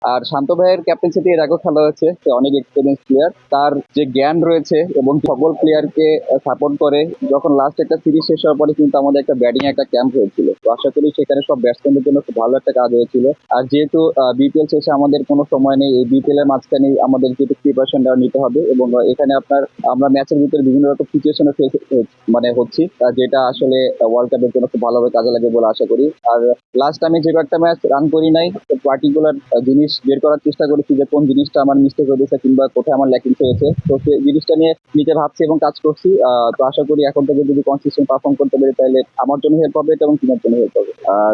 আর শান্ত ভাইয়ের ক্যাপ্টেন্সিতে এর আগেও খেলা হয়েছে, সে অনেক এক্সপিরিয়েন্স প্লেয়ার। তার যে জ্ঞান রয়েছে এবং সকল প্লেয়ারকে সাপোর্ট করে। যখন লাস্ট একটা সিরিজ শেষ হওয়ার পরে কিন্তু আমাদের একটা ব্যাটিং একটা ক্যাম্প হয়েছিল, তো আশা করি সেখানে সব ব্যাটসম্যানদের জন্য খুব ভালো একটা কাজ হয়েছিল। আর যেহেতু বিপিএল শেষে আমাদের কোনো সময় নেই, এই বিপিএল এর মাঝখানে আমাদের যেহেতু প্রিপারেশনটা নিতে হবে, এবং এখানে আমরা ম্যাচের ভিতরে বিভিন্ন রকম সিচুয়েশনে মানে হচ্ছি, যেটা আসলে ওয়ার্ল্ড কাপের জন্য খুব ভালোভাবে কাজে লাগে বলে আশা করি। আর লাস্ট আমি যে কয়েকটা ম্যাচ রান করি নাই, পার্টিকুলার জিনিস বের করার চেষ্টা করেছি যে কোন জিনিসটা আমার মিস্টেক হয়েছে কিংবা কোথায় আমার ল্যাকিংস হয়েছে, তো সেই জিনিসটা নিয়ে নিজে ভাবছি এবং কাজ করছি। তো আশা করি এখন থেকে যদি কনসিস্টেন্ট পারফর্ম করতে পারি তাহলে আমার জন্য হেল্প হবে এবং টিমের জন্য হেল্প হবে।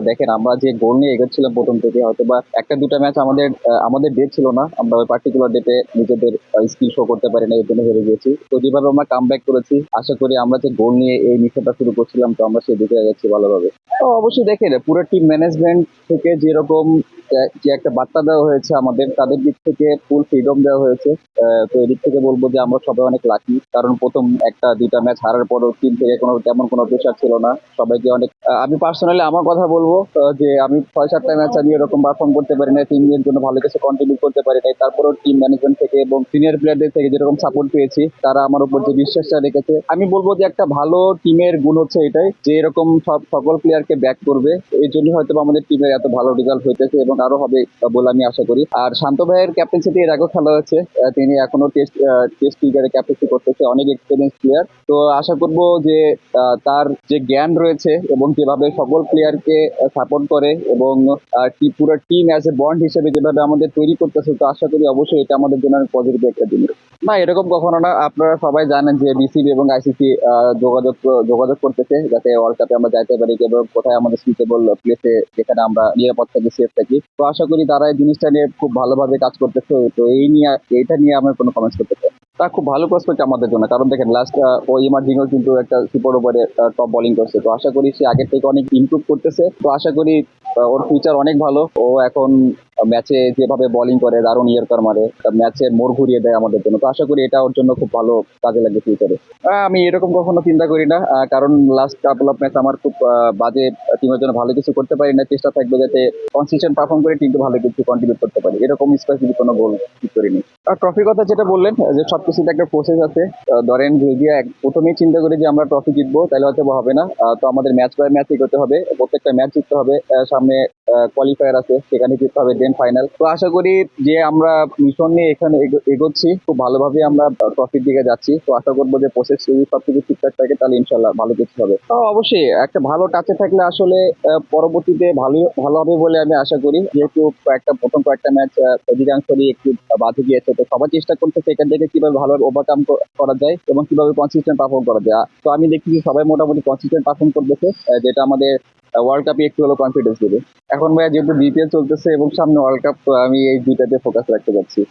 দেখেন, আমরা যে গোল নিয়ে এগোচ্ছিলাম প্রথম থেকে, হয়তো বা একটা দুটা ম্যাচ আমাদের ডে ছিল না, আমরা ওই পার্টিকুলার ডেতে নিজেদের স্কিল শো করতে পারি না, এর জন্য হেরে গিয়েছি। তো যেভাবে আমরা কাম ব্যাক করেছি, আশা করি আমরা যে গোল নিয়ে এই মিশনটা শুরু করছিলাম, তো আমরা সেই দিকে যাচ্ছি ভালোভাবে। তো অবশ্যই দেখেন, পুরো টিম ম্যানেজমেন্ট থেকে যেরকম যে একটা বার্তা দেওয়া হয়েছে আমাদের, তাদের দিক থেকে ফুল ফ্রিডম দেওয়া হয়েছে। তো এদিক থেকে বলবো যে আমরা সবাই অনেক লাকি, কারণ প্রথম একটা দুইটা ম্যাচ হারার পরও টিম থেকে তেমন কোনো প্রেশার ছিল না। সবাইকে অনেক আমি পার্সোনালি আমার কথা বলবো, যে আমি 6-7টা ম্যাচ আমি এরকম পারফর্ম করতে পারি না, টিমের জন্য ভালো কিছু কন্ট্রিবিউট করতে পারি নাই, তারপরেও টিম ম্যানেজমেন্ট থেকে এবং সিনিয়র প্লেয়ারদের থেকে যেরকম সাপোর্ট পেয়েছি, তারা আমার উপর যে বিশ্বাসটা রেখেছে, আমি বলবো যে একটা ভালো টিমের গুণ হচ্ছে এটাই, যে এরকম সকল প্লেয়ারকে ব্যাক করবে। এই জন্য হয়তো আমাদের টিমের এত ভালো রেজাল্ট হইতেছে এবং আরো হবে বলে আমি আশা করি। আর শান্ত ভাইয়ের ক্যাপ্টেন্সিতে এর আগেও খেলা হয়েছে, তিনি এখনো টেস্ট ক্রিকেটে ক্যাপ্টেন্সি করতেছে, অনেক এক্সপিরিয়েন্স প্লেয়ার। তো আশা করব যে তার যে জ্ঞান রয়েছে এবং যেভাবে সকল প্লেয়ারকে সাপোর্ট করে এবং পুরো টিম অ্যাজ এ বন্ড হিসেবে যেভাবে আমাদের তৈরি করতেছে, তো আশা করি অবশ্যই এটা আমাদের জন্য পজিটিভ একটা জিনিস। না, এরকম কখনো না। আপনারা সবাই জানেন যে বিসিবি এবং আইসিসি যোগাযোগ করতেছে যাতে ওয়ার্ল্ড কাপে আমরা যাইতে পারি, এবং কোথায় আমাদের সুইটেবল প্লেসে, যেখানে আমরা নিরাপদ থাকি, সেফ থাকি। তো আশা করি তারা এই জিনিসটা নিয়ে খুব ভালোভাবে কাজ করতেছে। তো এইটা নিয়ে আমার কোনো কমেন্টস করতে চাই। তা খুব ভালো প্রসপেক্ট আমাদের জন্য, কারণ দেখেন লাস্ট ও ইমার্জিংও কিন্তু একটা সুপার ওভারে টপ বোলিং করছে। তো আশা করি সে আগের থেকে অনেক ইমপ্রুভ করতেছে। তো আশা করি ওর ফিউচার অনেক ভালো। ও এখন ম্যাচে যেভাবে বোলিং করে, দারুণ ইয়র্কার মারে, ম্যাচের মোড় ঘুরিয়ে দেয় আমাদের জন্য। তো আশা করি এটা ওর জন্য খুব ভালো কাজে লাগবে ফিউচারে। আমি এরকম কখনো চিন্তা করি না, কারণ লাস্ট কাপল অফ ম্যাচ আমার খুব বাজে, টিমের জন্য ভালো কিছু করতে পারি না। চেষ্টা থাকবে যাতে কনসিস্টেন্ট পারফর্ম করে টিমকে ভালো কিছু কন্ট্রিবিউট করতে পারি, এরকম স্পেসিফিক কোনো গোল ঠিক করিনি। আর ট্রফির কথা যেটা বললেন, যে সবকিছুতে একটা প্রসেস আছে। ধরেন যদি প্রথমেই চিন্তা করি যে আমরা ট্রফি জিতবো, তাহলে হয়তো হবে না। তো আমাদের ম্যাচ বাই ম্যাচ এগোতে হবে, প্রত্যেকটা ম্যাচ জিততে হবে। সামনে কোয়ালিফায়ার আছে, সেখানে জিততে হবে, দেন ফাইনাল। তো আশা করি যে আমরা মিশন নিয়ে এখানে এগোচ্ছি, খুব ভালোভাবে আমরা ট্রফির দিকে যাচ্ছি। তো আশা করবো যে প্রসেস যদি সবকিছু ঠিকঠাক থাকে, তাহলে ইনশাল্লাহ ভালো কিছু হবে। তো অবশ্যই একটা ভালো টাচে থাকলে আসলে পরবর্তীতে ভালো হবে বলে আমি আশা করি। যেহেতু কয়েকটা ম্যাচ অধিকাংশই একটু বাজে গিয়েছে, তো সবাই চেষ্টা করতে সেখান থেকে কিভাবে ভালোভাবে ওভারকাম করা যায় এবং কিভাবে কনসিস্টেন্ট পারফর্ম করা যায়। তো আমি দেখছি যে সবাই মোটামুটি কনসিস্টেন্ট পারফর্ম করতেছে, যেটা আমাদের ওয়ার্ল্ড কাপে একটু হলো কনফিডেন্স দেবে। এখন ভাইয়া যেহেতু বিপিএল চলতেছে এবং সামনে ওয়ার্ল্ড কাপ, তো আমি এই দুইটাতে ফোকাস রাখতে যাচ্ছি।